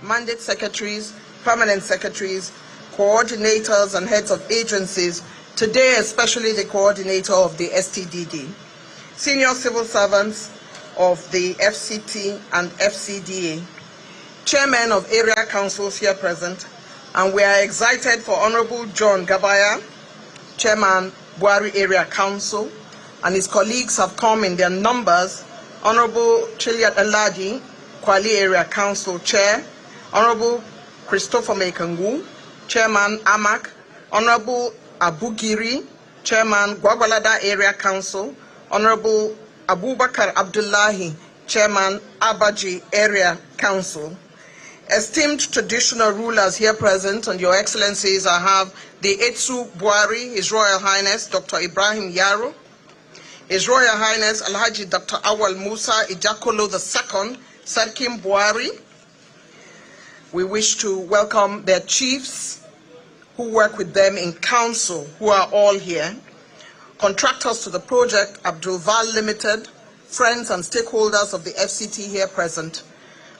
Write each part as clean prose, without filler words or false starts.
mandate secretaries, permanent secretaries, coordinators, and heads of agencies, today especially the coordinator of the STDD, senior civil servants of the FCT and FCDA, chairmen of area councils here present, and we are excited for Honorable John Gabaya, Chairman, Buari Area Council, and his colleagues have come in their numbers. Honorable Chiliat Aladi, Kwali Area Council Chair, Honorable Christopher Mekangu, Chairman AMAC, Honorable Abugiri, Chairman Gwagwalada Area Council, Honorable Abubakar Abdullahi, Chairman Abaji Area Council. Esteemed traditional rulers here present, and your excellencies, I have the Etsu Buari, His Royal Highness Dr. Ibrahim Yaro, His Royal Highness Alhaji Dr. Awal Musa Ijakolo II, Sarkim Buari. We wish to welcome their chiefs who work with them in council, who are all here, contractors to the project, Abdul Val Limited, friends and stakeholders of the FCT here present.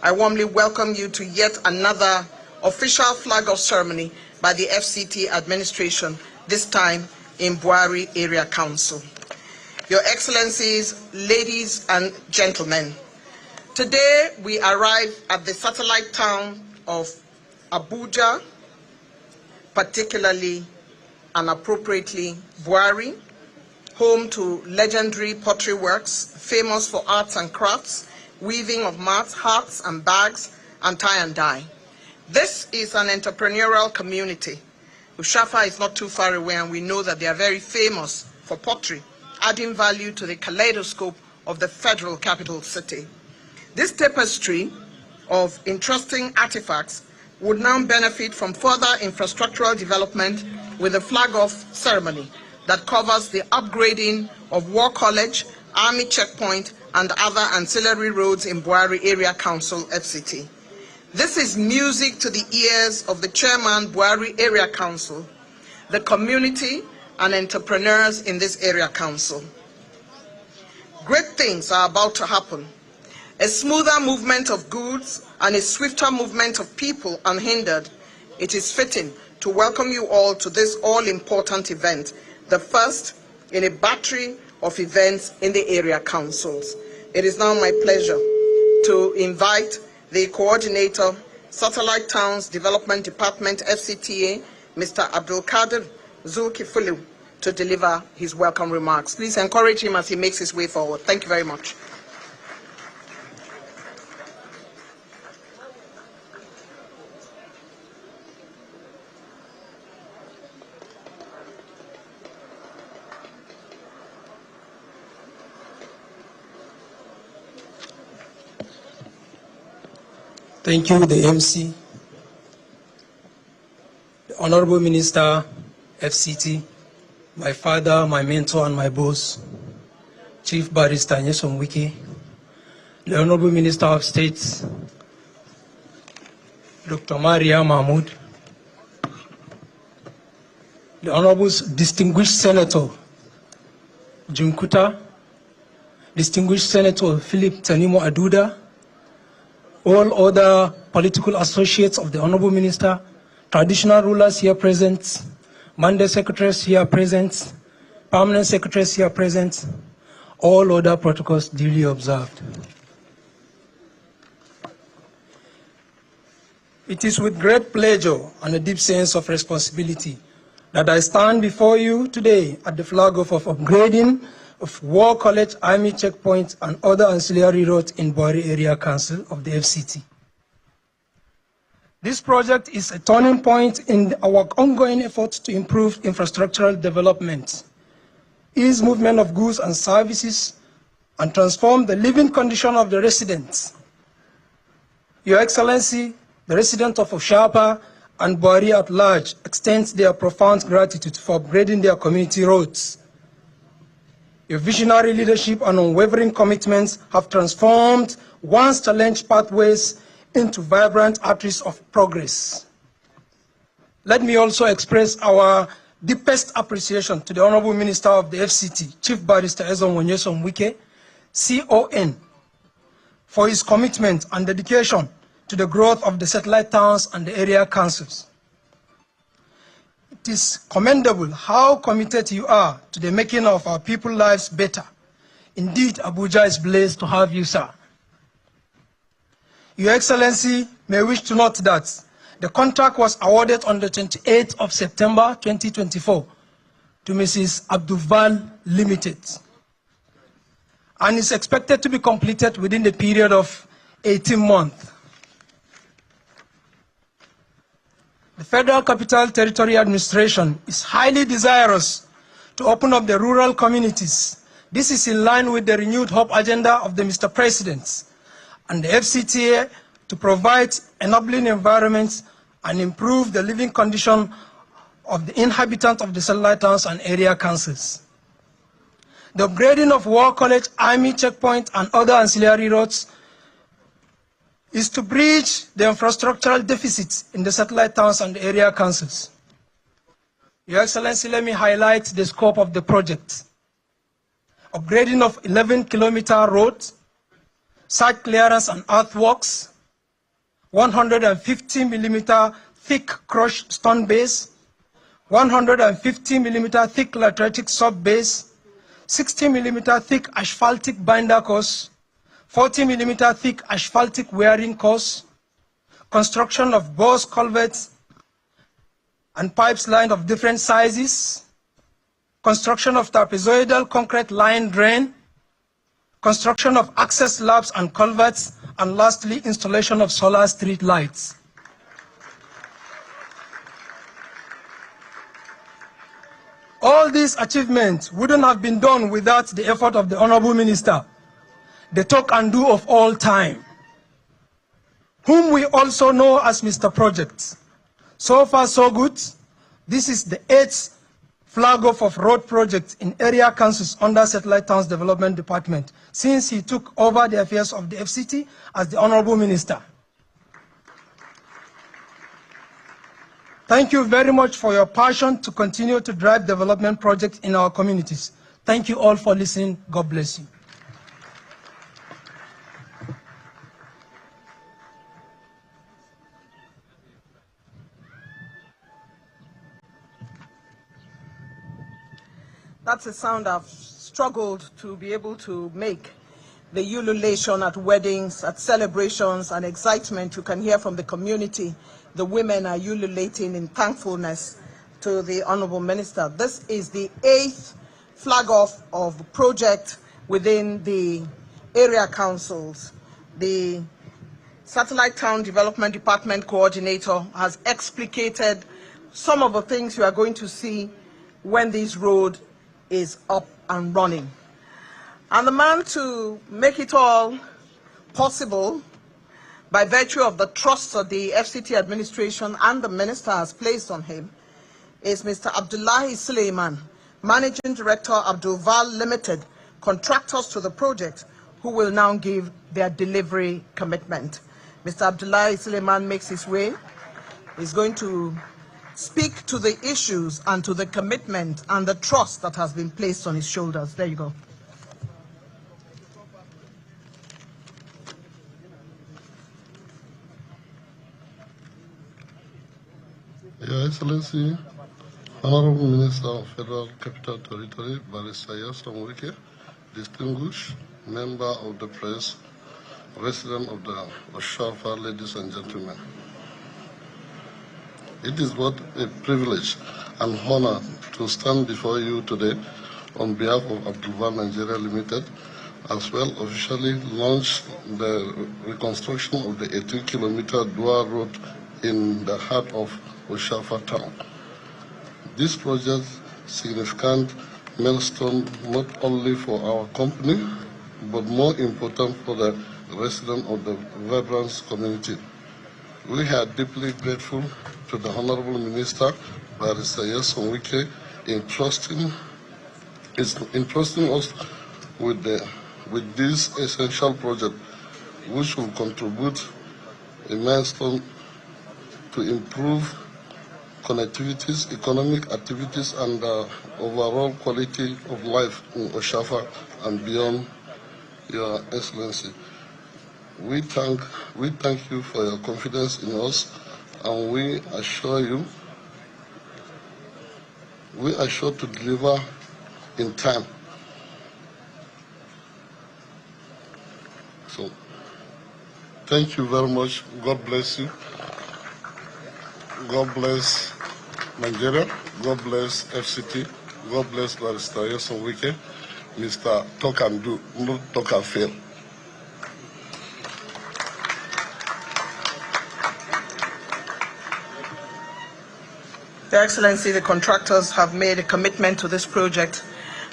I warmly welcome you to yet another official flag-off ceremony by the FCT administration, this time in Buari Area Council. Your Excellencies, ladies and gentlemen, today we arrive at the satellite town of Abuja, particularly and appropriately Buari, home to legendary pottery works, famous for arts and crafts, weaving of mats, hats and bags, and tie and dye. This is an entrepreneurial community. Ushafa is not too far away, and we know that they are very famous for pottery, adding value to the kaleidoscope of the federal capital city. This tapestry of interesting artifacts would now benefit from further infrastructural development with a flag-off ceremony that covers the upgrading of War College, Army Checkpoint, and other ancillary roads in Buari Area Council, FCT. This is music to the ears of the Chairman, Buari Area Council, the community, and entrepreneurs in this area council. Great things are about to happen. A smoother movement of goods and a swifter movement of people unhindered. It is fitting to welcome you all to this all-important event, the first in a battery of events in the area councils. It is now my pleasure to invite the coordinator, Satellite Towns Development Department, FCTA, Mr. Abdul Kadir Zulkifulu, to deliver his welcome remarks. Please encourage him as he makes his way forward. Thank you very much. Thank you, the MC, the Honorable Minister, FCT, my father, my mentor, and my boss, Chief Barrister Nyesom Wike, the Honorable Minister of State, Dr. Maria Mahmoud, the Honorable Distinguished Senator Jim Kuta, Distinguished Senator Philip Tanimo Aduda, all other political associates of the Honorable Minister, traditional rulers here present, mandate secretaries here present, permanent secretaries here present, all other protocols duly observed. It is with great pleasure and a deep sense of responsibility that I stand before you today at the flag-off of upgrading of War College, Army Checkpoint, and other ancillary roads in Buari Area Council of the FCT. This project is a turning point in our ongoing efforts to improve infrastructural development, ease movement of goods and services, and transform the living condition of the residents. Your Excellency, the residents of Oshapa and Buari at large extends their profound gratitude for upgrading their community roads. Your visionary leadership and unwavering commitments have transformed once challenged pathways into vibrant arteries of progress. Let me also express our deepest appreciation to the Honorable Minister of the FCT, Chief Barrister Nyesom Wike, CON, for his commitment and dedication to the growth of the satellite towns and the area councils. It is commendable how committed you are to the making of our people's lives better. Indeed, Abuja is blessed to have you, sir. Your Excellency may wish to note that the contract was awarded on the 28th of September 2024 to Mrs. Abdulval Limited and is expected to be completed within the period of 18 months. The Federal Capital Territory Administration is highly desirous to open up the rural communities. This is in line with the renewed hope agenda of the Mr. President and the FCT to provide enabling environments and improve the living condition of the inhabitants of the satellite towns and area councils. The upgrading of War College, Army Checkpoint, and other ancillary roads is to bridge the infrastructural deficits in the satellite towns and area councils. Your Excellency, let me highlight the scope of the project. Upgrading of 11-kilometer roads, site clearance and earthworks, 150-millimeter thick crushed stone base, 150-millimeter thick lateritic sub-base, 60-millimeter thick asphaltic binder course, 40-millimeter thick asphaltic wearing course, construction of bores culverts and pipes lined of different sizes, construction of trapezoidal concrete line drain, construction of access slabs and culverts, and lastly, installation of solar street lights. All these achievements wouldn't have been done without the effort of the Honorable Minister, the talk and do of all time, whom we also know as Mr. Project. So far, so good. This is the 8th flag off of road projects in area councils under Satellite Towns Development Department since he took over the affairs of the FCT as the Honorable Minister. Thank you very much for your passion to continue to drive development projects in our communities. Thank you all for listening. God bless you. That's a sound I've struggled to be able to make. The ululation at weddings, at celebrations, and excitement you can hear from the community. The women are ululating in thankfulness to the Honorable Minister. This is the 8th flag off of project within the area councils. The Satellite Town Development Department Coordinator has explicated some of the things you are going to see when this road is up and running. And the man to make it all possible by virtue of the trust that the FCT administration and the minister has placed on him is Mr. Abdullahi Suleiman, Managing Director, Abdulval Limited, contractors to the project, who will now give their delivery commitment. Mr. Abdullahi Suleiman makes his way. He's going to speak to the issues and to the commitment and the trust that has been placed on his shoulders. There you go. Your Excellency, Honorable Minister of Federal Capital Territory, Barrister Wike, distinguished member of the press, resident of the Oshafa, ladies and gentlemen. It is what a privilege and honor to stand before you today on behalf of Abdulval Nigeria Limited, as well officially launch the reconstruction of the 18-kilometer dual road in the heart of Oshafa town. This project significant milestone not only for our company, but more important for the residents of the vibrant community. We are deeply grateful to the Honorable Minister, Barrister Wike, in entrusting us with this essential project, which will contribute immensely to improve connectivities, economic activities, and overall quality of life in Oshafa and beyond, Your Excellency. We thank you for your confidence in us, and we assure to deliver in time. So, thank you very much. God bless you. God bless Nigeria. God bless FCT. God bless Barrister Wike. Mr. Talk and Do, not talk and fail. Your Excellency, the contractors have made a commitment to this project,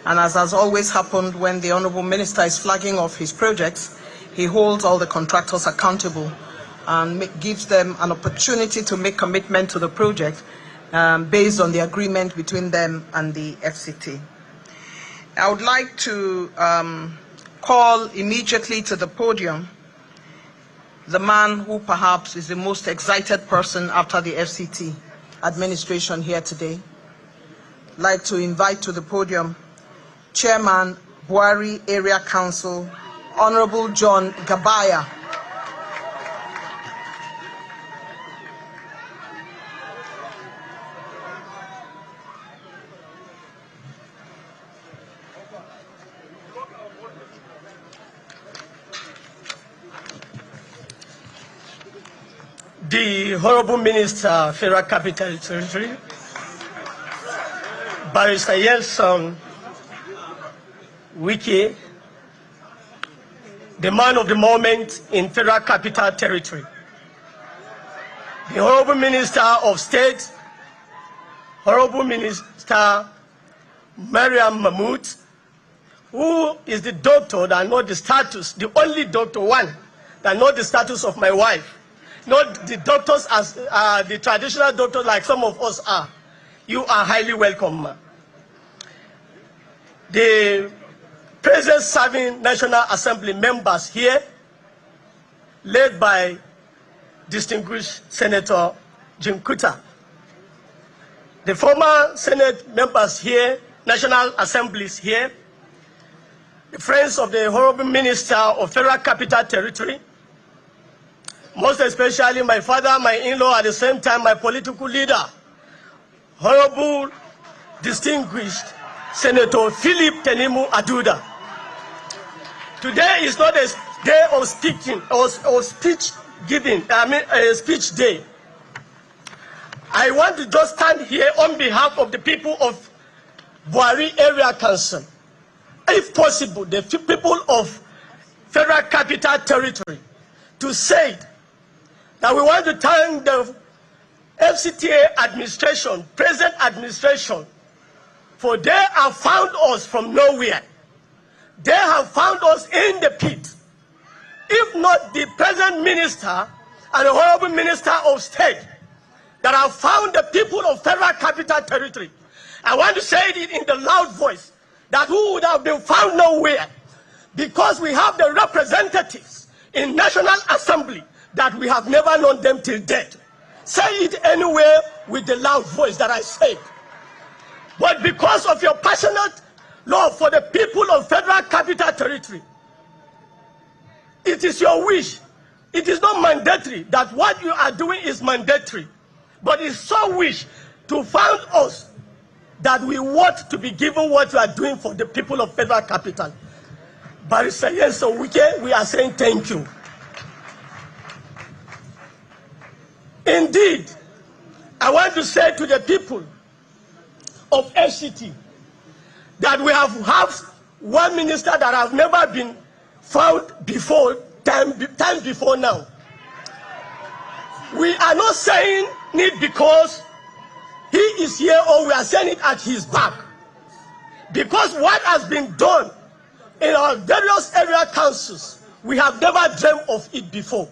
and as has always happened when the Honourable Minister is flagging off his projects, he holds all the contractors accountable and gives them an opportunity to make commitment to the project based on the agreement between them and the FCT. I would like to call immediately to the podium the man who perhaps is the most excited person after the FCT administration here today. I'd like to invite to the podium Chairman, Buhari Area Council, Honorable John Gabaya. The Honorable Minister, Federal Capital Territory, Barrister Wike, the man of the moment in Federal Capital Territory, the Honorable Minister of State, Honorable Minister Mariam Mahmoud, who is the doctor that knows the status, the only doctor one that knows the status of my wife. Not the doctors as the traditional doctors like some of us are. You are highly welcome. The present serving National Assembly members here, led by distinguished Senator Jim Kuta. The former Senate members here, National Assemblies here, the friends of the Honorable Minister of Federal Capital Territory, most especially my father, my in-law, at the same time my political leader, Honorable distinguished Senator Philip Tenimu Aduda. Today is not a day of speaking or speech giving, a speech day. I want to just stand here on behalf of the people of Buhari Area Council, if possible, the people of Federal Capital Territory, to say that we want to thank the FCTA administration, present administration, for they have found us from nowhere. They have found us in the pit. If not the present minister and the Honorable Minister of State that have found the people of Federal Capital Territory, I want to say it in the loud voice, that who would have been found nowhere, because we have the representatives in National Assembly that we have never known them till death. Say it anywhere with the loud voice that I said. But because of your passionate love for the people of Federal Capital Territory, it is your wish. It is not mandatory that what you are doing is mandatory, but it's so wish to find us that we want to be given what you are doing for the people of Federal Capital. Barrister Wike, we are saying thank you. Indeed, I want to say to the people of FCT that we have one minister that have never been found before, time before now. We are not saying it because he is here, or we are saying it at his back. Because what has been done in our various area councils, we have never dreamt of it before.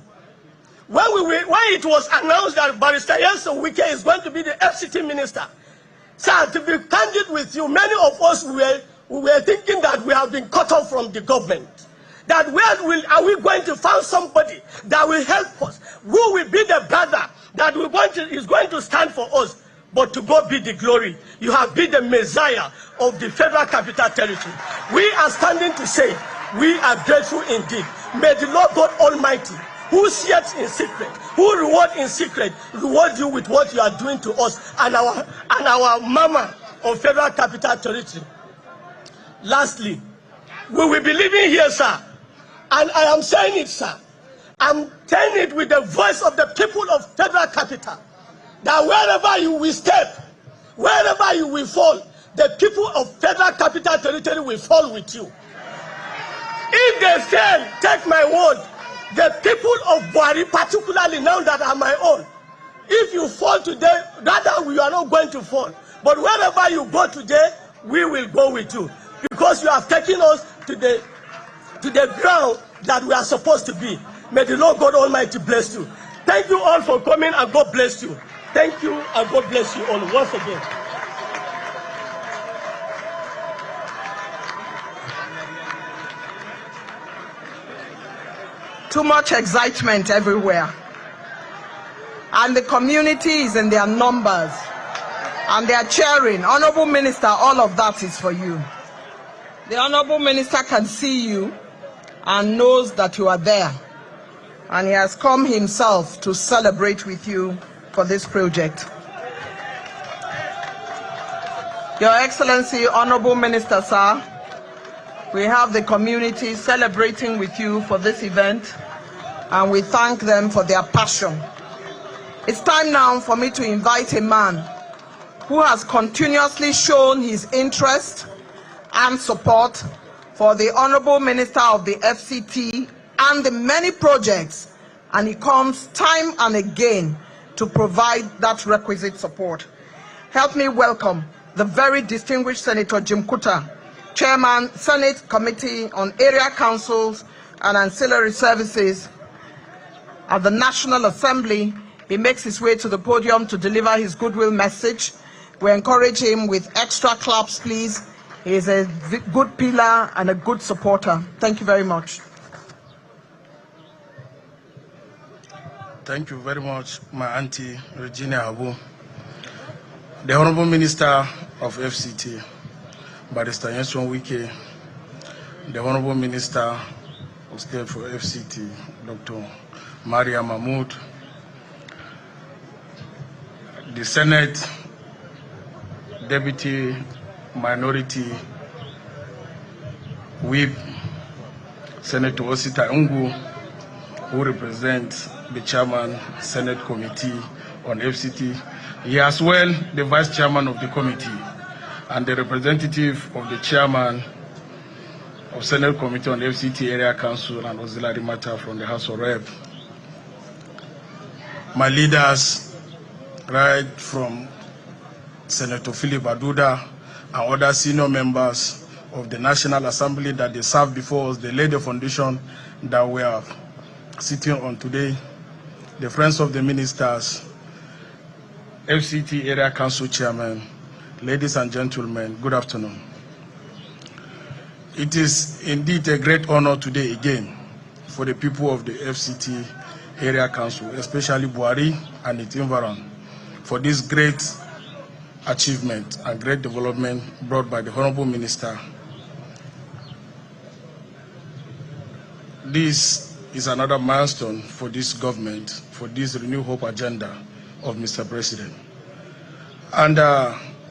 When it was announced that Barrister Wike is going to be the FCT minister, sir, to be candid with you, many of us were thinking that we have been cut off from the government. That are we going to find somebody that will help us? Who will be the brother that is going to stand for us? But to God be the glory. You have been the Messiah of the Federal Capital Territory. We are standing to say We are grateful indeed. May the Lord God Almighty, who seeth in secret, who reward in secret, reward you with what you are doing to us and our mama of Federal Capital Territory. Lastly, we will be living here, sir, and I am saying it, sir. I'm saying it with the voice of the people of Federal Capital, that wherever you will step, wherever you will fall, the people of Federal Capital Territory will fall with you. If they fail, take my word, the people of Buhari, particularly now that are my own, if you fall today, rather we are not going to fall. But wherever you go today, we will go with you, because you have taken us to the ground that we are supposed to be. May the Lord God Almighty bless you. Thank you all for coming, and God bless you. Thank you, and God bless you all once again. Too much excitement everywhere. And the community is in their numbers. And they are cheering. Honorable Minister, all of that is for you. The Honorable Minister can see you and knows that you are there. And he has come himself to celebrate with you for this project. Your Excellency, Honorable Minister, sir, we have the community celebrating with you for this event, and we thank them for their passion. It's time now for me to invite a man who has continuously shown his interest and support for the Honorable Minister of the FCT and the many projects, and he comes time and again to provide that requisite support. Help me welcome the very distinguished Senator Jim Kuta, Chairman, Senate Committee on Area Councils and Ancillary Services at the National Assembly. He makes his way to the podium to deliver his goodwill message. We encourage him with extra claps, please. He is a good pillar and a good supporter. Thank you very much. Thank you very much, my auntie, Regina Abu. The Honorable Minister of FCT, Barrister Wike, the Honorable Minister of State for FCT, Dr. Maria Mahmoud, the Senate Deputy Minority Whip, Senator Osita Ungu, who represents the Chairman, Senate Committee on FCT. He as well, the Vice Chairman of the committee, and the representative of the Chairman of Senate Committee on FCT Area Council and Auxiliary Matter from the House of Rep. My leaders, right from Senator Philip Aduda and other senior members of the National Assembly that they served before us, they laid the foundation that we are sitting on today. The friends of the ministers, FCT Area Council Chairman, ladies and gentlemen, good afternoon. It is indeed a great honor today again for the people of the FCT Area Council, especially Buhari and its environment, for this great achievement and great development brought by the Honorable Minister. This is another milestone for this government, for this Renew Hope agenda of Mr. President. And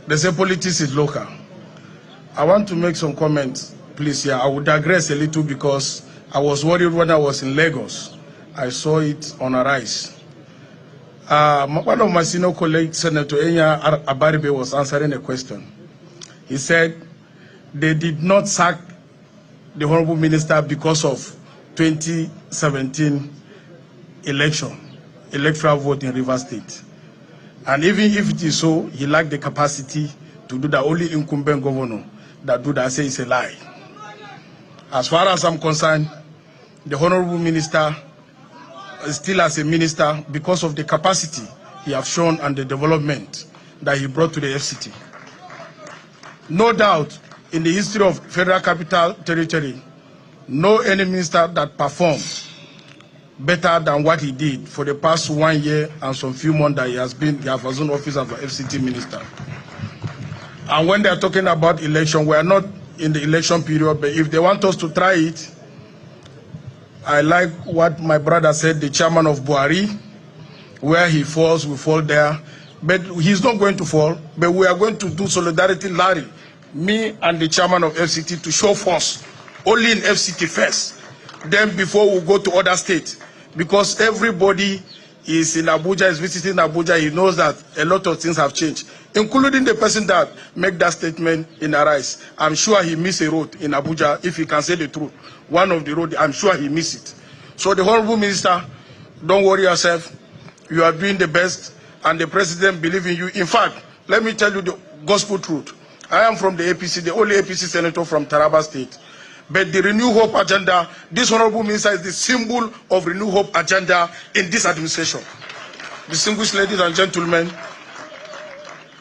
they say politics is local. I want to make some comments, please. Yeah, I would digress a little because I was worried when I was in Lagos. I saw it on a rise. One of my senior colleagues, Senator Enya Abaribe, was answering a question. He said they did not sack the Honorable Minister because of 2017 electoral vote in Rivers State. And even if it is so, he lacked the capacity to do that. Only incumbent governor that do that. I say it's a lie. As far as I'm concerned, the Honorable Minister is still as a minister because of the capacity he has shown and the development that he brought to the FCT. No doubt, in the history of Federal Capital Territory, no any minister that performed better than what he did for the past 1 year and some few months that he has in office as an FCT minister. And when they are talking about election, we are not in the election period, but if they want us to try it, I like what my brother said, the chairman of Buhari, where he falls, we fall there. But he's not going to fall, but we are going to do solidarity, Larry, me and the chairman of FCT, to show force, only in FCT first, then before we go to other states. Because everybody is in Abuja, is visiting Abuja, he knows that a lot of things have changed, including the person that made that statement in Arise. I'm sure he missed a road in Abuja, if he can say the truth. One of the roads, I'm sure he missed it. So the Honorable Minister, don't worry yourself. You are doing the best, and the President believes in you. In fact, let me tell you the gospel truth. I am from the APC, the only APC senator from Taraba State. But the Renew Hope agenda, this Honorable Minister is the symbol of Renew Hope agenda in this administration. Distinguished ladies and gentlemen,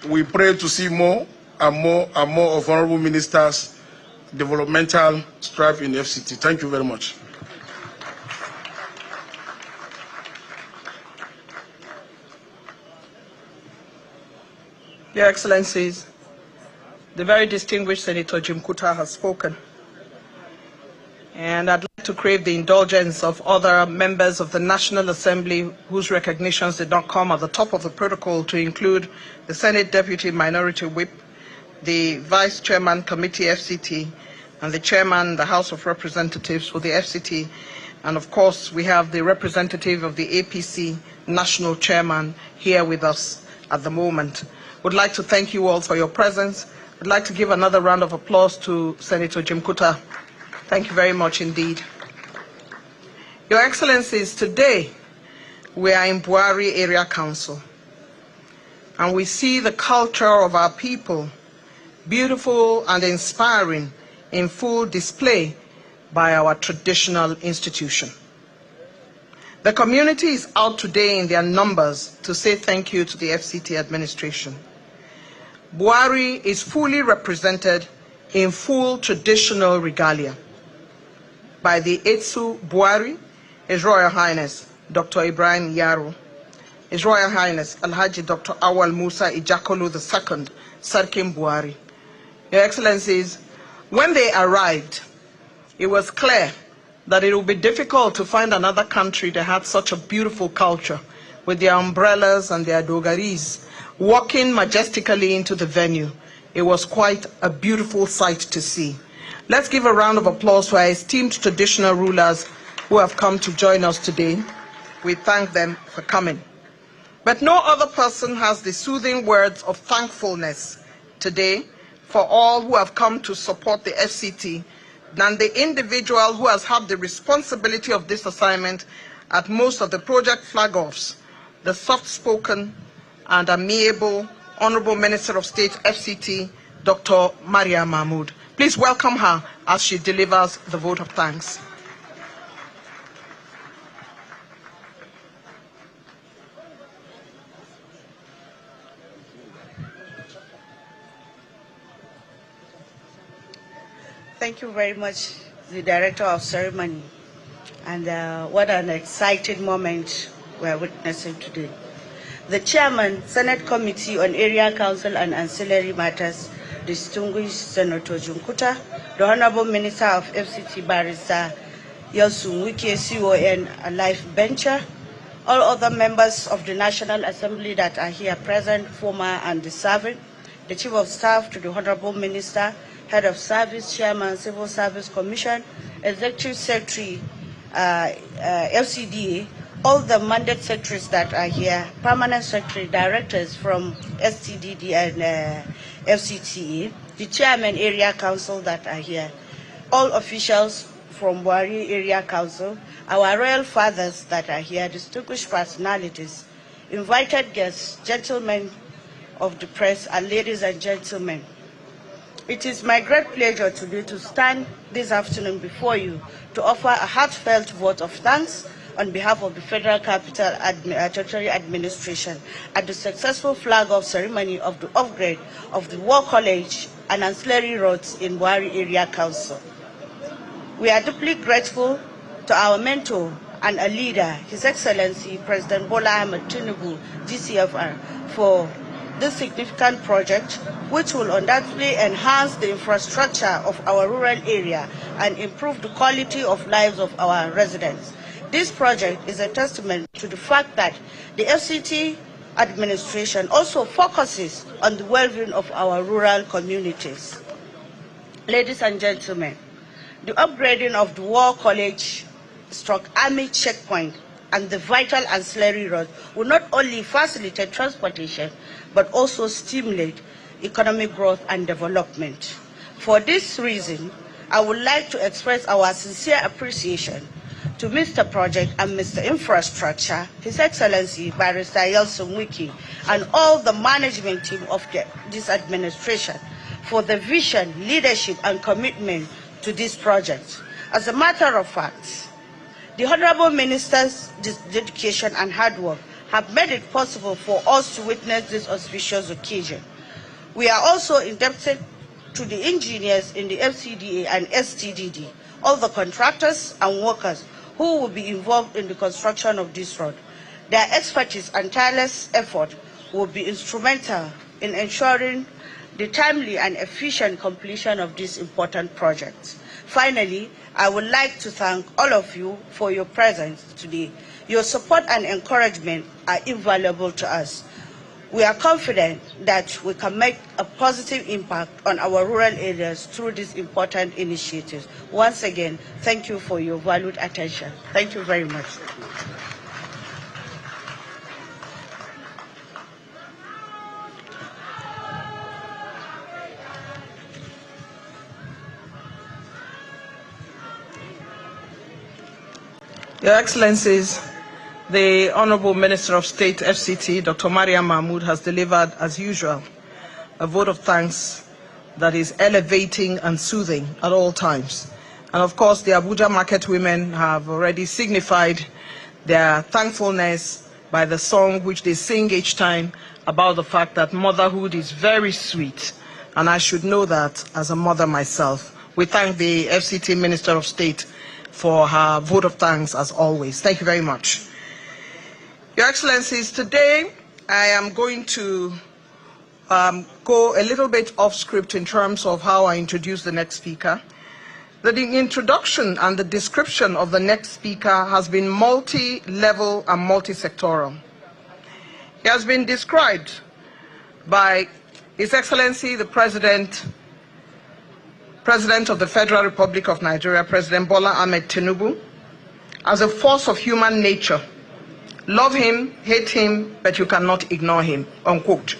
we pray to see more and more and more of Honorable Ministers' developmental strive in FCT. Thank you very much. Your Excellencies, the very distinguished Senator Jim Kuta has spoken. And I'd like to crave the indulgence of other members of the National Assembly whose recognitions did not come at the top of the protocol, to include the Senate Deputy Minority Whip, the Vice Chairman Committee FCT, and the Chairman, the House of Representatives for the FCT. And of course, we have the representative of the APC National Chairman here with us at the moment. Would like to thank you all for your presence. I'd like to give another round of applause to Senator Jim Kuta. Thank you very much indeed. Your Excellencies, today we are in Buhari Area Council, and we see the culture of our people, beautiful and inspiring, in full display by our traditional institution. The community is out today in their numbers to say thank you to the FCT administration. Buhari is fully represented in full traditional regalia by the Etsu Buhari, His Royal Highness Dr. Ibrahim Yaro, His Royal Highness Alhaji Dr. Awal Musa Ijakolu II, Sarkin Buhari. Your Excellencies, when they arrived, it was clear that it would be difficult to find another country that had such a beautiful culture, with their umbrellas and their dogaris, walking majestically into the venue. It was quite a beautiful sight to see. Let's give a round of applause for our esteemed traditional rulers who have come to join us today. We thank them for coming. But no other person has the soothing words of thankfulness today for all who have come to support the FCT than the individual who has had the responsibility of this assignment at most of the project flag-offs, the soft-spoken and amiable Honorable Minister of State, FCT, Dr. Maria Mahmood. Please welcome her as she delivers the vote of thanks. Thank you very much, the Director of Ceremony. And what an exciting moment we are witnessing today. The Chairman, Senate Committee on Area Council and Ancillary Matters, distinguished Senator Jim Kuta, the Honorable Minister of FCT Barrister Yosun Wike, CON, a life bencher, all other members of the National Assembly that are here present, former and serving, the Chief of Staff to the Honorable Minister, Head of Service, Chairman, Civil Service Commission, Executive Secretary, FCDA, all the mandate secretaries that are here, permanent secretary, directors from STDD and FCTA, the chairman area council that are here, all officials from Buhari Area Council, our royal fathers that are here, distinguished personalities, invited guests, gentlemen of the press, and ladies and gentlemen. It is my great pleasure today to stand this afternoon before you to offer a heartfelt vote of thanks on behalf of the Federal Capital Territory Administration at the successful flag-off ceremony of the upgrade of the War College and Ancillary roads in Buhari Area Council. We are deeply grateful to our mentor and a leader, His Excellency President Bola Ahmed Tinubu, GCFR, for this significant project, which will undoubtedly enhance the infrastructure of our rural area and improve the quality of lives of our residents. This project is a testament to the fact that the FCT administration also focuses on the well-being of our rural communities. Ladies and gentlemen, the upgrading of the War College Army checkpoint and the vital ancillary roads will not only facilitate transportation, but also stimulate economic growth and development. For this reason, I would like to express our sincere appreciation to Mr. Project and Mr. Infrastructure, His Excellency Barrister Wike, and all the management team of this administration for the vision, leadership, and commitment to this project. As a matter of fact, the Honorable Minister's dedication and hard work have made it possible for us to witness this auspicious occasion. We are also indebted to the engineers in the FCDA and STDD, all the contractors and workers who will be involved in the construction of this road. Their expertise and tireless effort will be instrumental in ensuring the timely and efficient completion of this important project. Finally, I would like to thank all of you for your presence today. Your support and encouragement are invaluable to us. We are confident that we can make a positive impact on our rural areas through these important initiatives. Once again, thank you for your valued attention. Thank you very much. Your Excellencies, the Honorable Minister of State, FCT, Dr. Mariam Mahmoud, has delivered, as usual, a vote of thanks that is elevating and soothing at all times. And of course, the Abuja market women have already signified their thankfulness by the song which they sing each time about the fact that motherhood is very sweet. And I should know that as a mother myself. We thank the FCT Minister of State for her vote of thanks as always. Thank you very much. Your Excellencies, today I am going to go a little bit off script in terms of how I introduce the next speaker. The introduction and the description of the next speaker has been multi-level and multi-sectoral. He has been described by His Excellency the President of the Federal Republic of Nigeria, President Bola Ahmed Tinubu, as a force of human nature. Love him, hate him, but you cannot ignore him, unquote.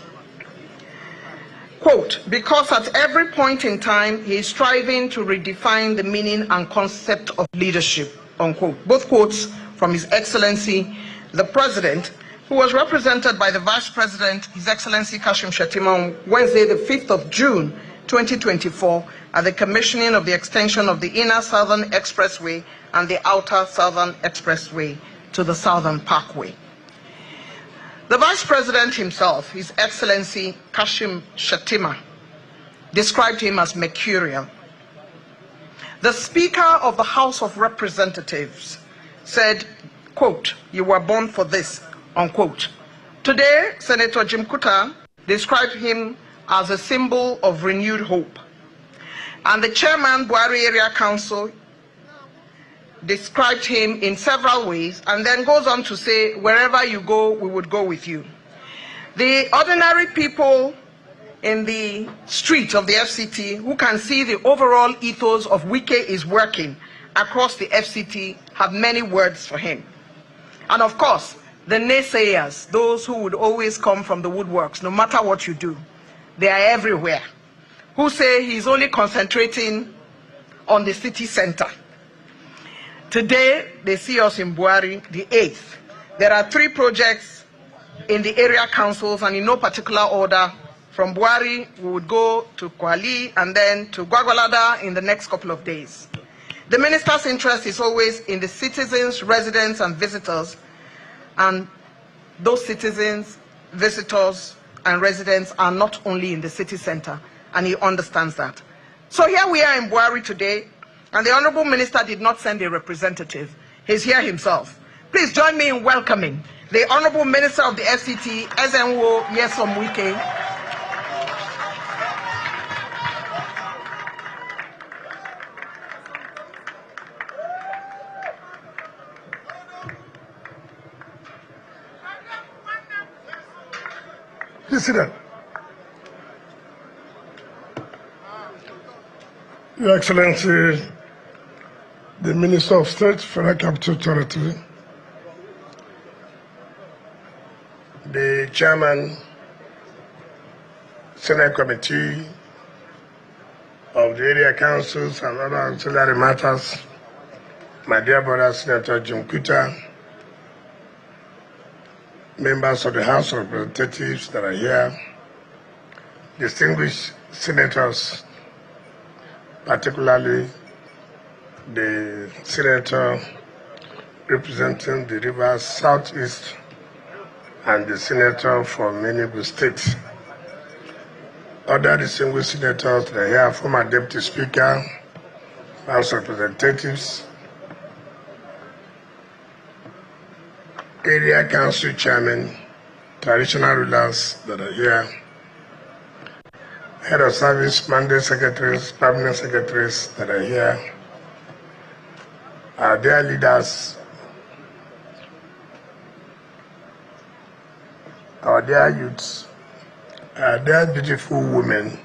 Quote, because at every point in time, he is striving to redefine the meaning and concept of leadership, unquote. Both quotes from His Excellency, the President, who was represented by the Vice President, His Excellency Kashim Shettima, on Wednesday, the 5th of June, 2024, at the commissioning of the extension of the Inner Southern Expressway and the Outer Southern Expressway to the Southern Parkway. The Vice President himself, His Excellency Kashim Shettima, described him as mercurial. The Speaker of the House of Representatives said, quote, you were born for this, unquote. Today, Senator Jim Kuta described him as a symbol of renewed hope. And the Chairman, Buhari Area Council, described him in several ways and then goes on to say, wherever you go, we would go with you. The ordinary people in the street of the FCT who can see the overall ethos of Wike is working across the FCT have many words for him. And of course, the naysayers, those who would always come from the woodworks, no matter what you do, they are everywhere, who say he's only concentrating on the city center. Today, they see us in Buhari, the 8th. There are 3 projects in the area councils, and in no particular order. From Buhari, we would go to Kwali and then to Gwagwalada in the next couple of days. The minister's interest is always in the citizens, residents, and visitors. And those citizens, visitors, and residents are not only in the city center, and he understands that. So here we are in Buhari today, and the Honorable Minister did not send a representative. He's here himself. Please join me in welcoming the Honorable Minister of the FCT, Ezenwo Nyesom Wike. President, Your Excellency, the Minister of State, Federal Capital Territory, the Chairman, Senate Committee of the Area Councils and other ancillary matters, my dear brother Senator Jim Kuta, members of the House of Representatives that are here, distinguished senators, particularly the senator representing the Rivers Southeast and the senator from Enugu State. Other distinguished senators that are here, former Deputy Speaker, House of Representatives, Area Council Chairman, traditional rulers that are here, Head of Service, Mandate Secretaries, Permanent Secretaries that are here, our dear leaders, our dear youths, our dear beautiful women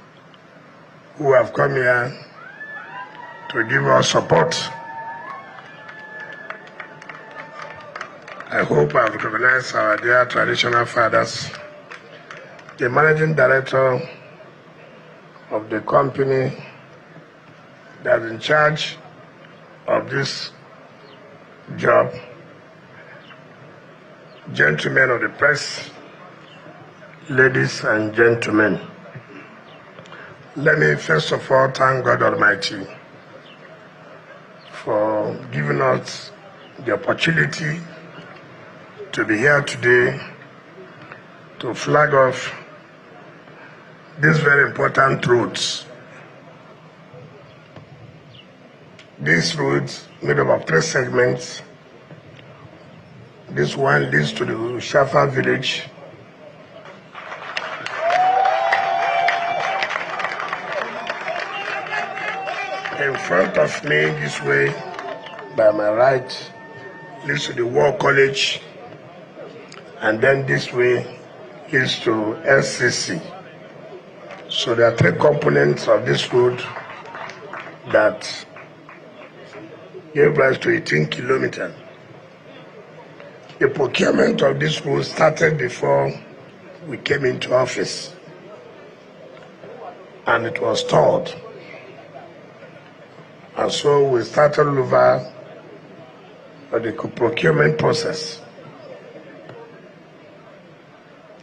who have come here to give us support. I hope I've recognized our dear traditional fathers, the managing director of the company that's in charge of this job, gentlemen of the press, ladies and gentlemen. Let me first of all thank God Almighty for giving us the opportunity to be here today to flag off these very important roads. These roads made up of 3 segments. This one leads to the Shafa village. In front of me, this way, by my right, leads to the War College, and then this way leads to LCC. So there are 3 components of this road that gave rise to 18 kilometers. The procurement of this road started before we came into office, and it was stalled. And so we started over the procurement process.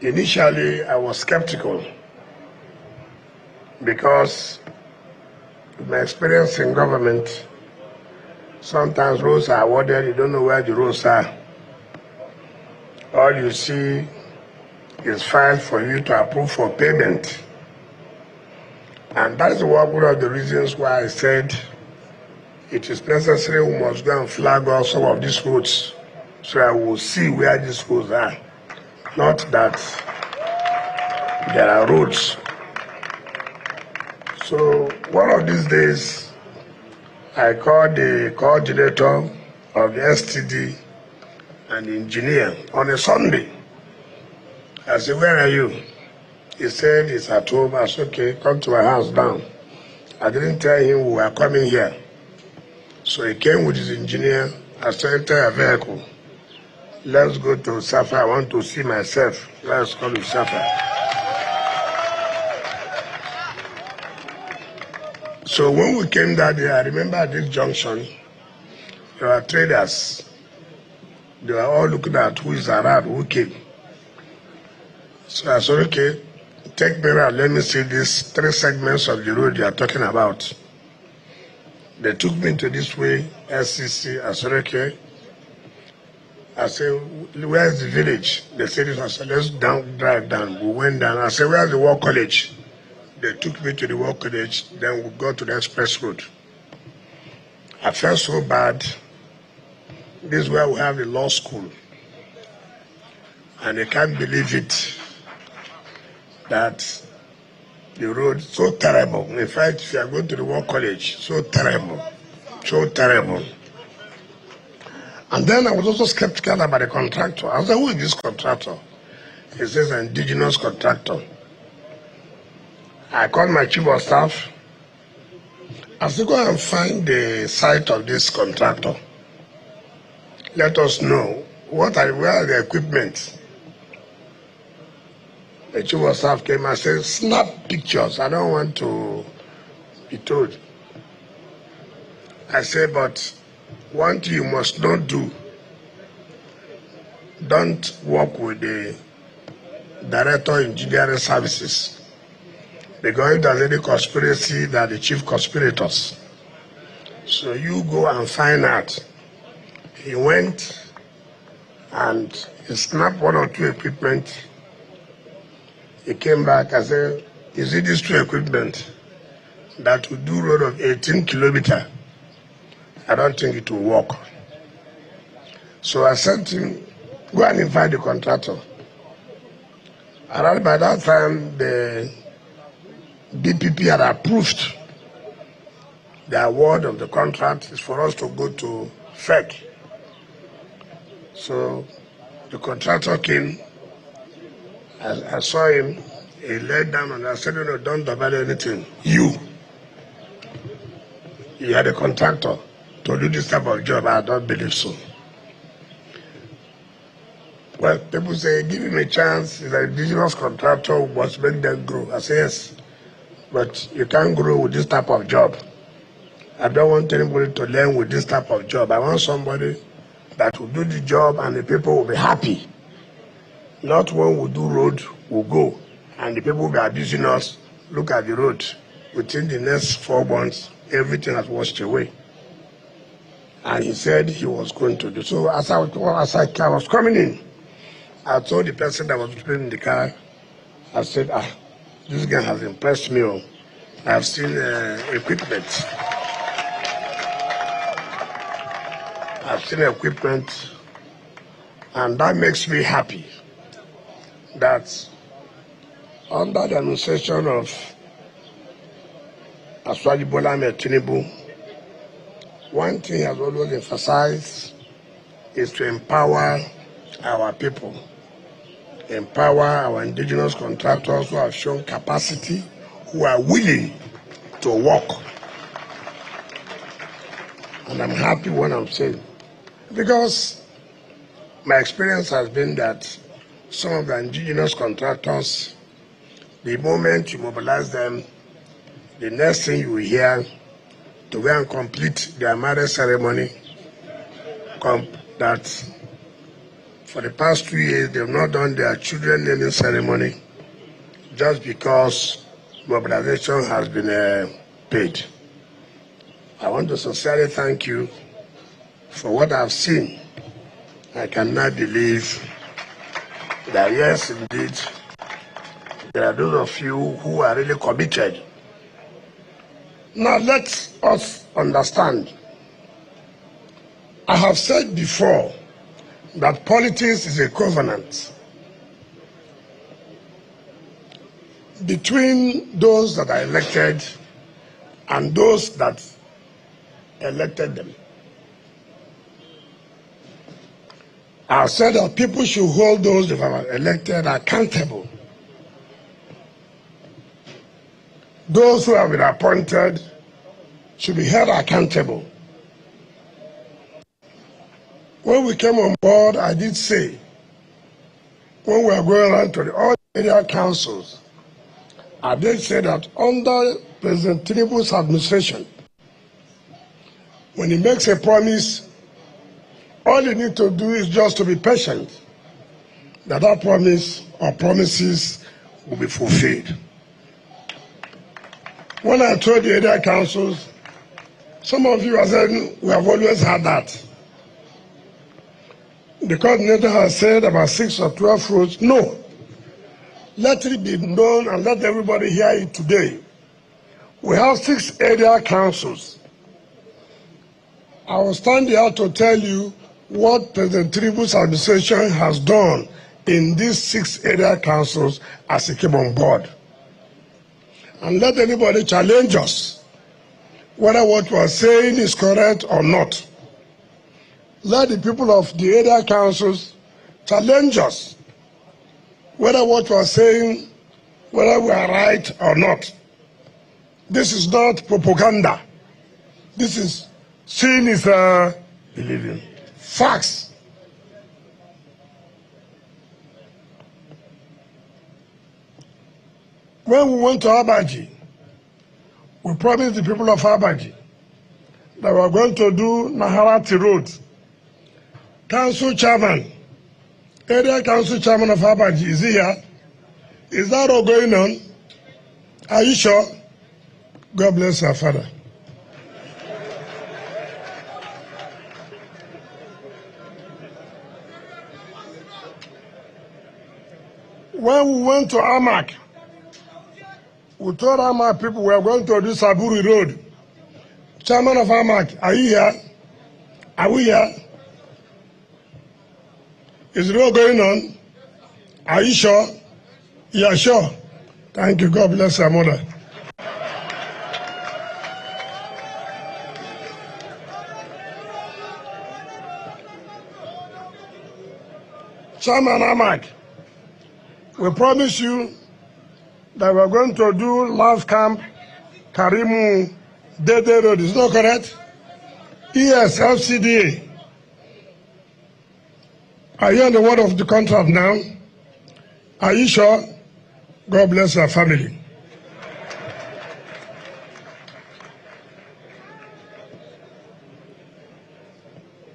Initially, I was skeptical because my experience in government, sometimes roads are awarded, you don't know where the roads are. All you see is filed for you to approve for payment. And that is one of the reasons why I said it is necessary we must go and flag off some of these roads so I will see where these roads are. Not that there are roads. So one of these days, I called the coordinator of the STD and the engineer on a Sunday. I said, where are you? He said, he's at home. I said, okay, come to my house down. I didn't tell him we were coming here. So he came with his engineer. I said, enter a vehicle. Let's go to Safa. I want to see myself. Let's go to Safa. So when we came that day, I remember at this junction, there were traders. They were all looking at who is around, who came. So I said, okay, take me around. Let me see these 3 segments of the road you are talking about. They took me to this way, SCC. I said, okay. I said, where's the village? They said, I said, let's drive down. We went down. I said, where's the War College? They took me to the War College. Then we got to the express road. I felt so bad. This is where we have the law school. and they can't believe it that the road so terrible. In fact, if you are going to the War College, so terrible, so terrible. And then I was also skeptical about the contractor. I was like, who is this contractor? He says an indigenous contractor. I called my chief of staff. I said, go and find the site of this contractor. Let us know where are the equipment. The chief of staff came and said, snap pictures. I don't want to be told. I said, but one thing you must not do, don't work with the director of engineering services. Because if there's any conspiracy, they're the chief conspirators. So you go and find out. He went and he snapped one or two equipment. He came back and said, is it these two equipment that will do road of 18 kilometers? I don't think it will work. So I sent him, go and invite the contractor. Around by that time, the DPP had approved the award of the contract is for us to go to FEC. So the contractor came. I saw him. He laid down and I said, no, don't about anything. You are the contractor to do this type of job. I don't believe so. Well, people say, give him a chance. He's an indigenous contractor who must make them grow. I say, yes, but you can't grow with this type of job. I don't want anybody to learn with this type of job. I want somebody that will do the job and the people will be happy. Not when we do road, we'll go, and the people will be abusing us. Look at the road. Within the next 4 months, everything has washed away. And he said he was going to do. So as I was coming in, I told the person that was in the car, I said, this guy has impressed me. I've seen equipment. I've seen equipment, and that makes me happy that under the administration of Aswaji Bola Ahmed Tinubu, one thing has always emphasized is to empower our people, empower our indigenous contractors who have shown capacity, who are willing to work. And I'm happy when I'm saying, because my experience has been that some of the indigenous contractors, the moment you mobilize them, the next thing you will hear to go and complete their marriage ceremony, that for the past 2 years they've not done their children naming ceremony just because mobilization has been paid. I want to sincerely thank you for what I've seen. I cannot believe that, yes, indeed, there are those of you who are really committed. Now, let us understand. I have said before that politics is a covenant between those that are elected and those that elected them. I said that people should hold those that are elected accountable. Those who have been appointed should be held accountable. When we came on board, I did say, when we were going around to all area councils, I did say that under President Tinubu's administration, when he makes a promise, all you need to do is just to be patient, that promise or promises will be fulfilled. When I told the area councils, some of you are saying, we have always had that. The coordinator has said about 6 or 12 roads. No. Let it be known and let everybody hear it today. We have 6 area councils. I will stand here to tell you what President Tinubu's administration has done in these 6 area councils as he came on board. And let anybody challenge us, whether what we are saying is correct or not. Let the people of the area councils challenge us, whether what we are saying, whether we are right or not. This is not propaganda. This is seeing is believing. Facts. When we went to Abaji, we promised the people of Abaji that we are going to do Naharati Road. Council chairman, area council chairman of Abaji, is he here? Is that all going on? Are you sure? God bless our father. When we went to Amak, we told Amak people we are going to do Saburi Road. Chairman of Amak, are you here? Are we here? Is it all going on? Are you sure? Yeah, sure. Thank you. God bless our mother. Chairman Amak, we promise you that we are going to do last camp Karimu Dede Road. Is that correct? Yes, FCT. Are you on the word of the contract now? Are you sure? God bless our family.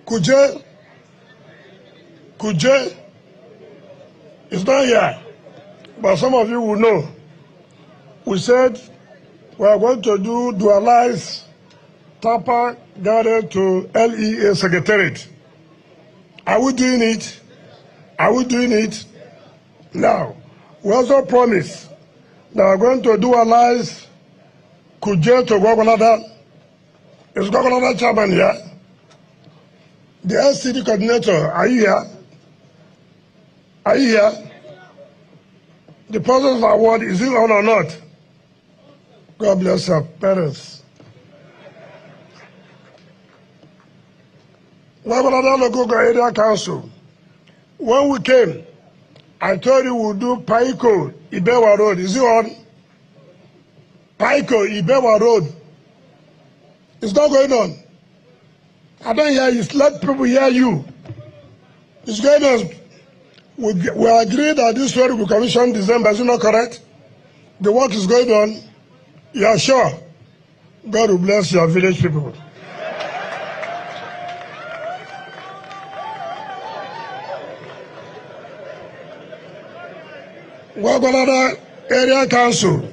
Kuje is not here, but some of you will know. We said we are going to do dualize Tapa Garden to LEA Secretariat. Are we doing it? Are we doing it? Now, we also promise that we're going to dualize Kuje to Gogonada. Is Gogonada chairman here? The SCD coordinator, are you here? Are you here? The person of award, is it on or not? God bless our parents. Gogonada Local Area Council. When we came, I told you we'll do Paiko Ibewa Road. Is it on? Paiko Ibewa Road. It's not going on. I don't hear you. Let people hear you. It's going on. We agree that this road will be commissioned in December. Is it not correct? The work is going on. You are sure? God will bless your village people. Wagonada Area Council.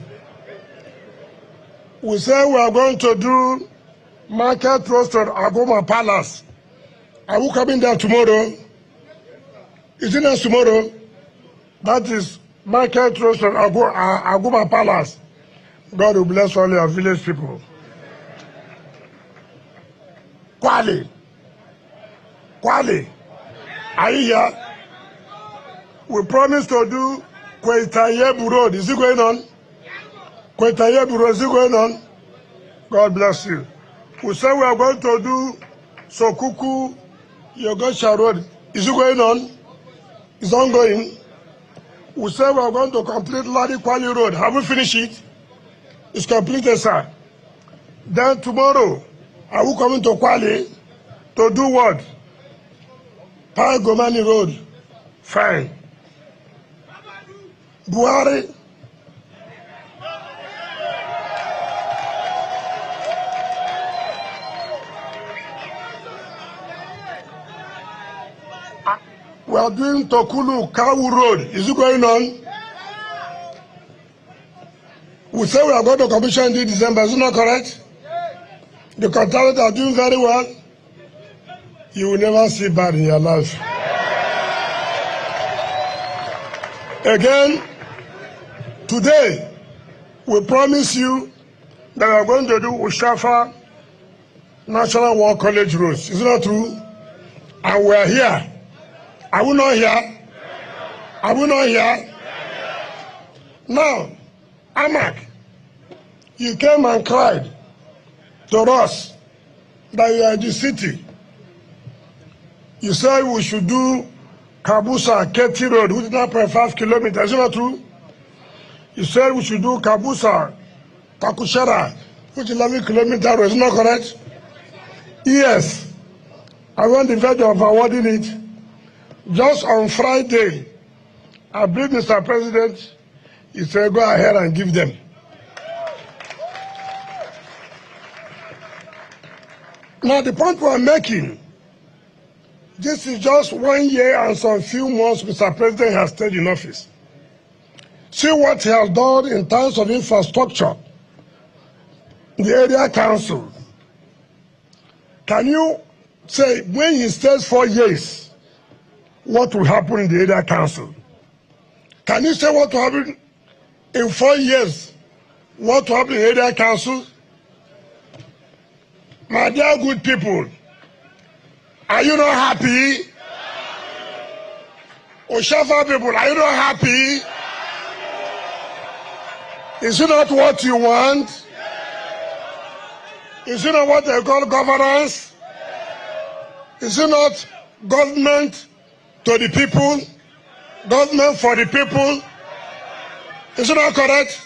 We say we are going to do Market Roasted Agoma Palace. Are we coming there tomorrow? Is it not tomorrow? That is Market Roasted Agoma Palace. God will bless all your village people. Kwale. Are you here? We promise to do Kwetayebu Road. Is it going on? Kwetayebu Road, is it going on? God bless you. We say we are going to do Sokuku Yogosha Road. Is it going on? It's ongoing. We say we are going to complete Ladi Kwali Road. Have we finished it? It's completed, sir. Then tomorrow, are we coming to Kwali to do what? Gomani Road. Fine. Buhari. We are doing Tokulu Kawu Road. Is it going on? We say we are going to commission in December. Is it not correct? The contractors are doing very well. You will never see bad in your life. Again, today, we promise you that we are going to do Ushafa National War College Roads. Is it not true? And we are here. Are we not here? Are we not here? Now, Amak, you came and cried to us that you are in the city. You said we should do Kabusa, Keti Road, which is 9.5 kilometers. Is it not true? You said we should do Kabusa, Takushara, which is 11 kilometers. Is it not correct? Yes. I want the verge of awarding it. Just on Friday, I believe Mr. President, he said go ahead and give them. Now the point we're making, this is just 1 year and some few months Mr. President has stayed in office. See what he has done in terms of infrastructure, the area council. Can you say when he stays 4 years, what will happen in the area council? Can you say what will happen in 4 years? What will happen in the area council? My dear good people, are you not happy? Oshafa people, are you not happy? Is it not what you want? Is it not what they call governance? Is it not government to the people? Government for the people? Is it not correct?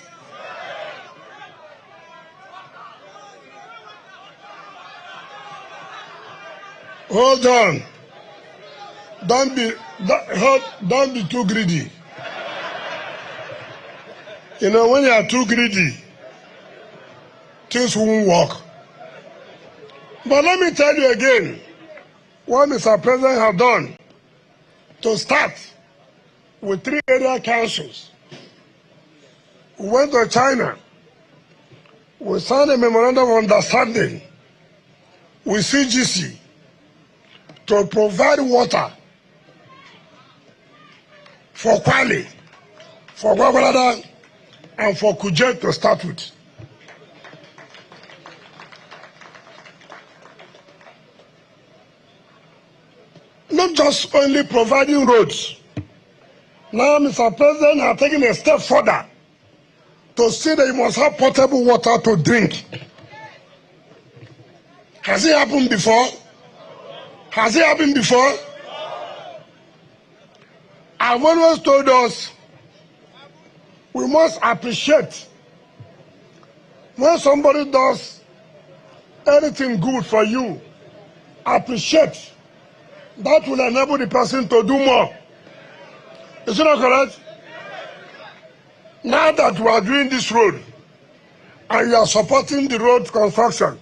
Hold on. Don't be too greedy. You know, when you are too greedy, things won't work. But let me tell you again what Mr. President has done to start with 3 area councils. We went to China. We signed a memorandum of understanding with CGC to provide water for Kwale, for Gwagwalada, and for Kuje to start with. Not just only providing roads. Now, Mr. President has taken a step further to see that you must have potable water to drink. Has it happened before? Has it happened before? I've always told us we must appreciate when somebody does anything good for you. Appreciate. That will enable the person to do more. Is it not correct? Now that we are doing this road and you are supporting the road construction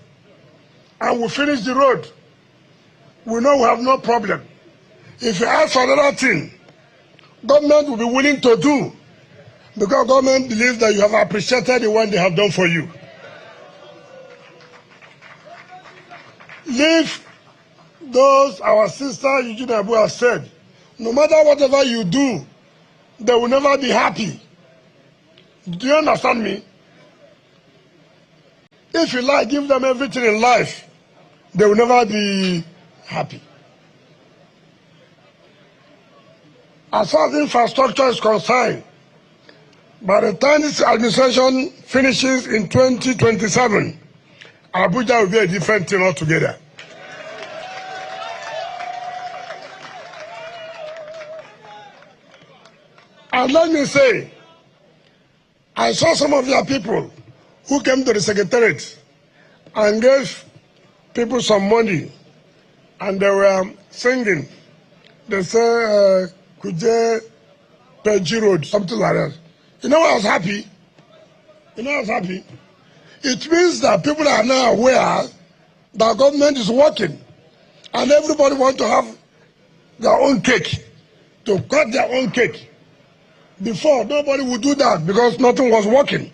and we finish the road, we know we have no problem. If you ask for another thing, government will be willing to do because government believes that you have appreciated the one they have done for you. Leave those, our sister Eugene Abu has said, no matter whatever you do, they will never be happy. Do you understand me? If you like, give them everything in life, they will never be happy. As far as infrastructure is concerned, by the time this administration finishes in 2027, Abuja will be a different thing altogether. And let me say, I saw some of your people who came to the secretariat and gave people some money, and they were singing. They say, Kuje Peji Road, something like that. You know, I was happy. You know, I was happy. It means that people are now aware that government is working, and everybody wants to have their own cake, to cut their own cake. Before, nobody would do that because nothing was working.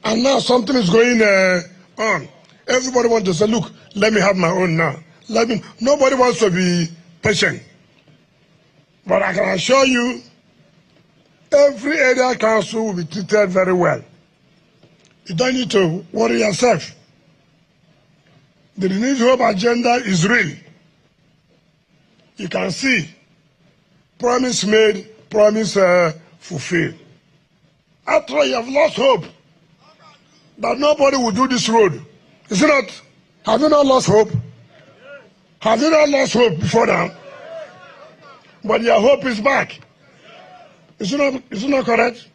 And now something is going on. Everybody wants to say, look, let me have my own now. Nobody wants to be patient. But I can assure you, every area council will be treated very well. You don't need to worry yourself. The Renewed Hope agenda is real. You can see promise made, promise fulfilled. After all, you have lost hope that nobody will do this road. Is it not? Have you not lost hope? Have you not lost hope before now? But your hope is back. Is it not correct?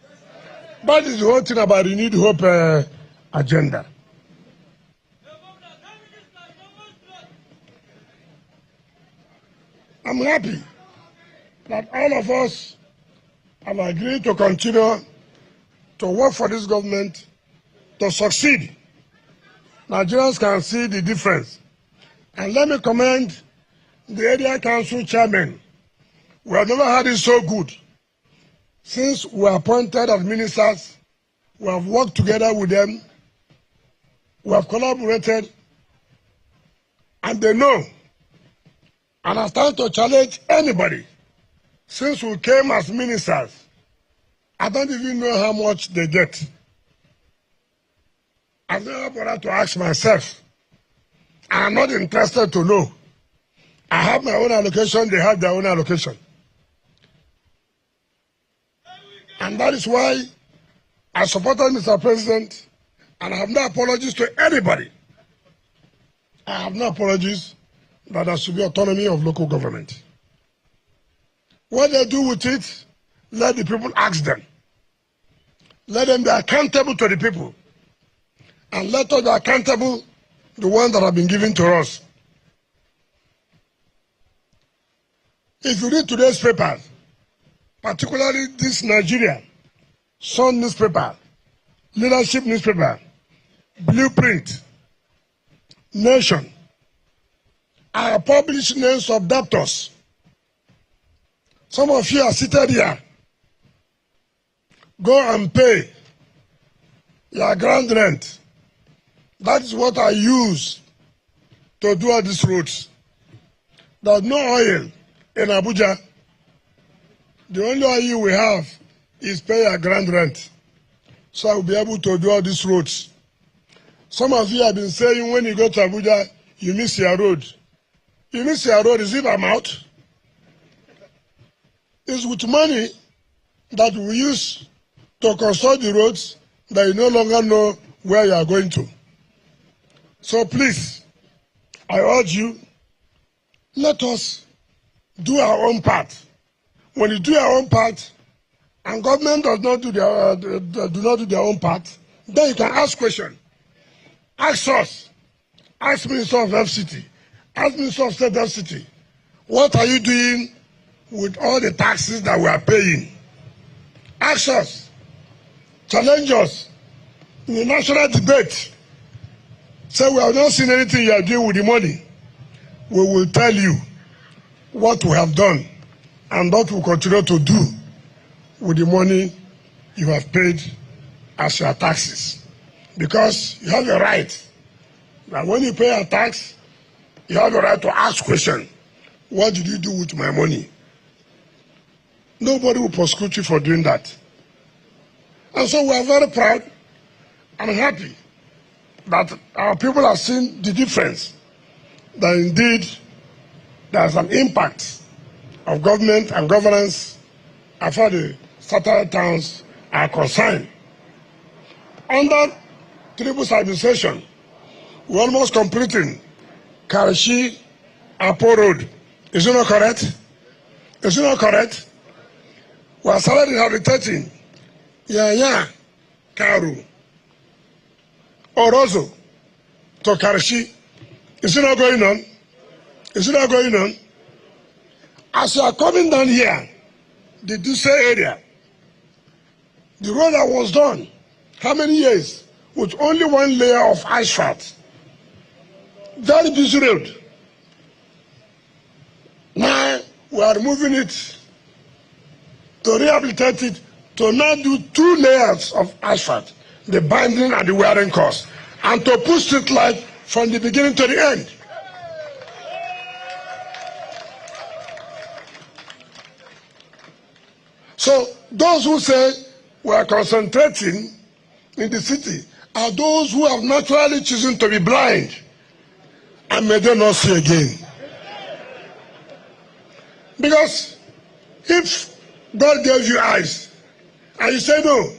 That is the whole thing about the renewed hope agenda. I'm happy that all of us have agreed to continue to work for this government to succeed. Nigerians can see the difference. And let me commend the area council chairman. We have never had it so good. Since we were appointed as ministers, we have worked together with them, we have collaborated, and they know. And I stand to challenge anybody. Since we came as ministers, I don't even know how much they get. I've never bothered to ask myself. I'm not interested to know. I have my own allocation, they have their own allocation. And that is why I supported Mr. President, and I have no apologies to anybody. I have no apologies that there should be autonomy of local government. What they do with it, let the people ask them. Let them be accountable to the people. And let us be accountable the ones that have been given to us. If you read today's papers, particularly this Nigeria, Sun newspaper, Leadership newspaper, Blueprint, Nation, I have published names of debtors. Some of you are seated here. Go and pay your ground rent. That is what I use to do all these roads. There's no oil in Abuja. The only oil we have is pay your ground rent. So I will be able to do all these roads. Some of you have been saying when you go to Abuja, you miss your road. You miss your road, is it amount? It's with money that we use to construct the roads that you no longer know where you are going to. So please, I urge you, let us do our own part. When you do your own part, and government does not do their own part, then you can ask questions. Ask us. Ask Minister of FCT. Ask Minister of State FCT. What are you doing with all the taxes that we are paying? Ask us. Challenge us in the national debate. Say we have not seen anything you are doing with the money. We will tell you what we have done and what we will continue to do with the money you have paid as your taxes. Because you have a right that when you pay a tax, you have a right to ask questions. What did you do with my money? Nobody will prosecute you for doing that. And so we are very proud and happy that our people have seen the difference, that indeed there is an impact of government and governance as far as the satellite towns are concerned. Under Tinubu's administration, we're almost completing Karachi Apo Road. Is it not correct? Is it not correct? We are started rehabilitating Yanya, Karu, Orozo to Karachi. Is it not going on? Is it not going on? As you are coming down here, the Duse area, the road that was done, how many years? With only one layer of asphalt. Very busy road. Now we are moving it to rehabilitate it, to now do 2 layers of asphalt, the binding and the wearing cost, and to push it like from the beginning to the end. So those who say we are concentrating in the city are those who have naturally chosen to be blind and may they not see again. Because if God gave you eyes, and you say no,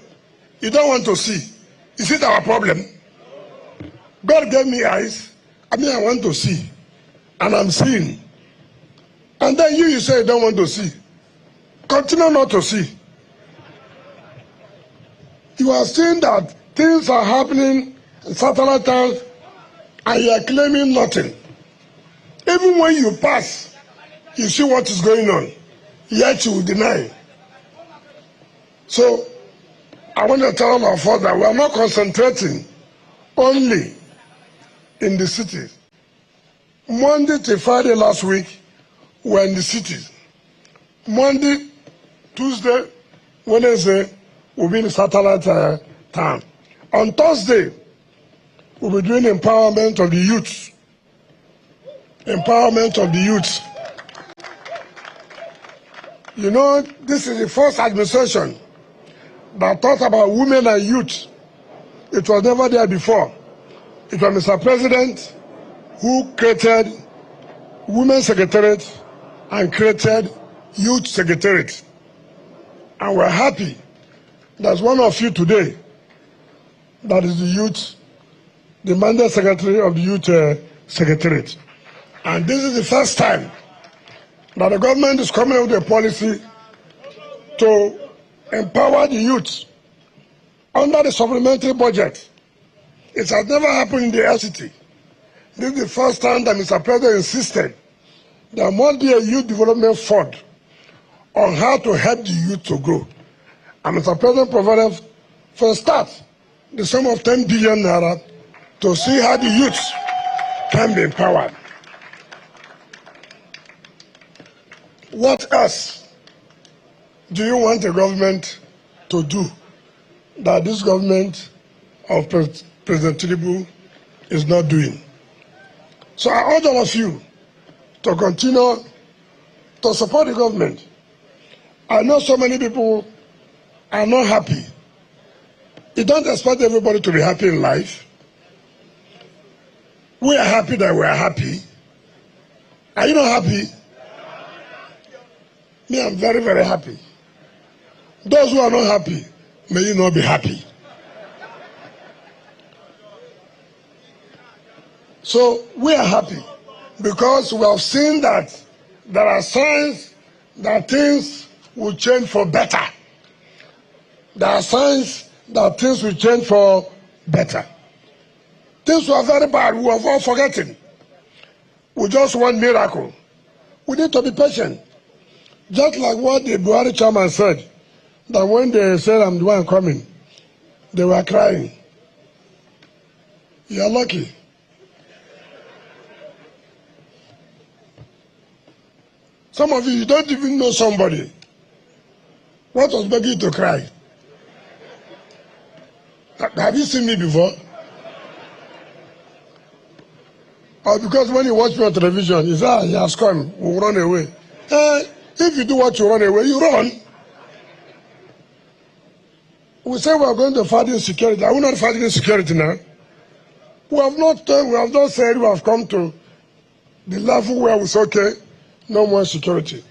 you don't want to see. Is it our problem? God gave me eyes, I want to see, and I'm seeing. And then you say you don't want to see. Continue not to see. You are seeing that things are happening in satellite towns, and you are claiming nothing. Even when you pass, you see what is going on, yet you deny. So, I want to tell our folks that we are not concentrating only in the cities. Monday to Friday last week, we were in the cities. Monday, Tuesday, Wednesday, we'll be in the satellite town. On Thursday, we'll be doing empowerment of the youth. Empowerment of the youth. You know, this is the first administration that thought about women and youth. It was never there before. It was Mr. President who created Women's Secretariat and created Youth Secretariat. And we're happy there's one of you today that is the youth, the mandate secretary of the Youth Secretariat. And this is the first time that the government is coming up with a policy to empower the youth under the supplementary budget. It has never happened in the FCT. This is the first time that Mr. President insisted there must be a youth development fund on how to help the youth to grow. And Mr. President provided, for a start, the sum of 10 billion naira to see how the youth can be empowered. What else do you want the government to do that this government of President Tinubu is not doing? So I urge all of you to continue to support the government. I know so many people are not happy. You don't expect everybody to be happy in life. We are happy that we are happy. Are you not happy? Me, I'm very, very happy. Those who are not happy, may you not be happy. So we are happy because we have seen that there are signs that things will change for better. There are signs that things will change for better. Things were very bad. We have all forgotten. We just want miracle. We need to be patient. Just like what the Buhari chairman said, that when they said I'm the one coming, they were crying. You are lucky. Some of you don't even know somebody. What was making you to cry? Have you seen me before? Or because when you watch me on television, you say, he has come, we'll run away. If you do what you run away, you run. We say we are going to fight insecurity. Are we not fighting insecurity now? We have not said we have come to the level where we say, okay, no more security.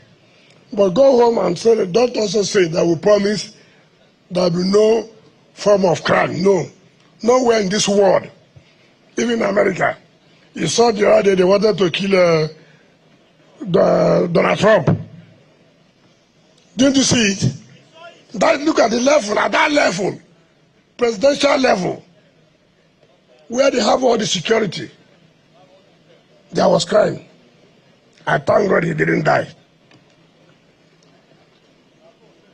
But go home and say that. Don't also say that we promise there will be no form of crime. No. Nowhere in this world, even in America. You saw the other day they wanted to kill Donald Trump. Didn't you see it? Look at the level, at that level, presidential level, where they have all the security. There was crime. I thank God he didn't die.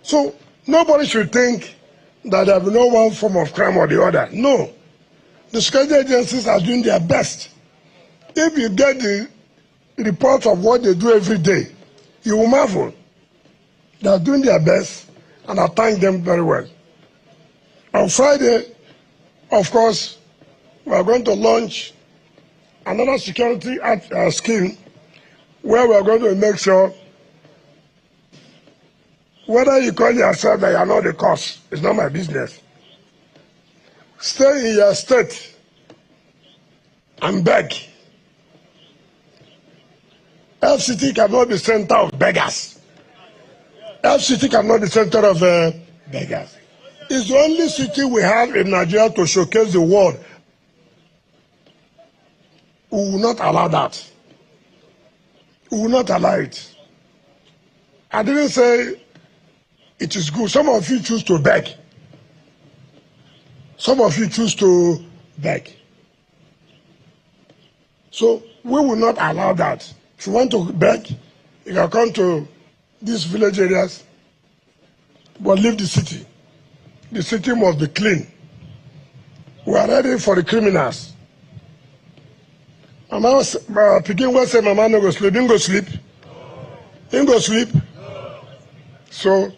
So nobody should think that there will be no one form of crime or the other. No. The security agencies are doing their best. If you get the report of what they do every day, you will marvel. They are doing their best, and I thank them very well. On Friday, of course, we are going to launch another security scheme where we are going to make sure whether you call yourself that you are not the cause, it's not my business. Stay in your state and beg. FCT cannot be center of beggars. FCT cannot be the center of beggars. It's the only city we have in Nigeria to showcase the world. We will not allow that. We will not allow it. I didn't say it is good. Some of you choose to beg. Some of you choose to beg. So we will not allow that. If you want to beg, you can come to these village areas, but leave the city. The city must be clean. We are ready for the criminals. Mama picking what say Mama no go sleep. Didn't go sleep. Didn't go sleep. So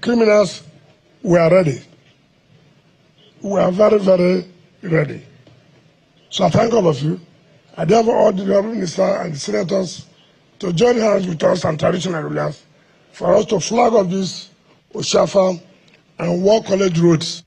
criminals, we are ready. We are very, very ready. So I thank all of you. I therefore all the minister and the senators to join hands with us and traditional rulers for us to flag up this Oshafa and War College roads.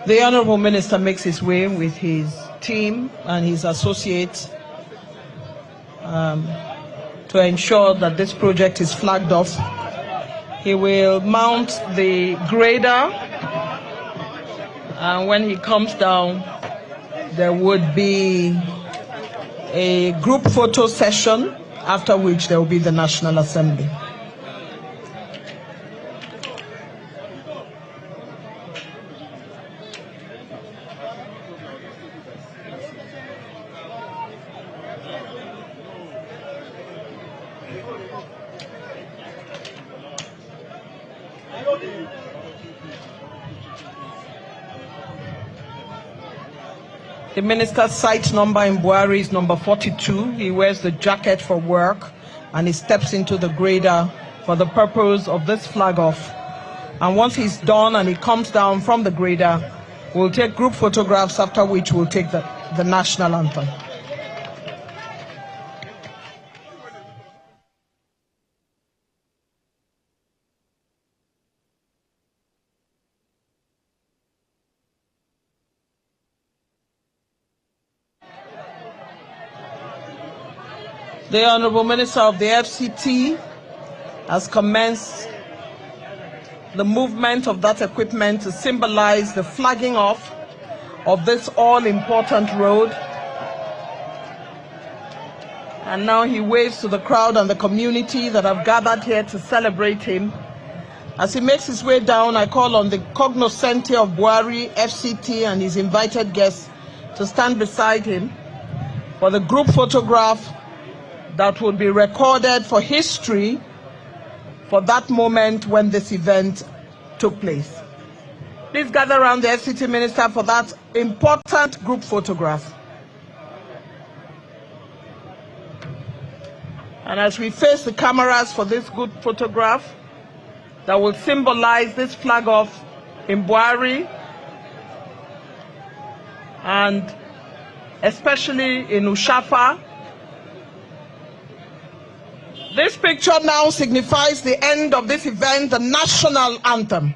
The Honourable Minister makes his way with his team and his associates to ensure that this project is flagged off. He will mount the grader, and when he comes down, there would be a group photo session, after which there will be the National Assembly. The minister's site number in Buhari is number 42. He wears the jacket for work and he steps into the grader for the purpose of this flag off. And once he's done and he comes down from the grader, we'll take group photographs, after which we'll take the national anthem. The Honourable Minister of the FCT has commenced the movement of that equipment to symbolize the flagging off of this all-important road. And now he waves to the crowd and the community that have gathered here to celebrate him. As he makes his way down, I call on the cognoscenti of Buhari, FCT, and his invited guests to stand beside him for the group photograph that will be recorded for history for that moment when this event took place. Please gather around the FCT Minister for that important group photograph. And as we face the cameras for this group photograph that will symbolize this flag off in Buhari and especially in Ushafa, this picture now signifies the end of this event, the national anthem.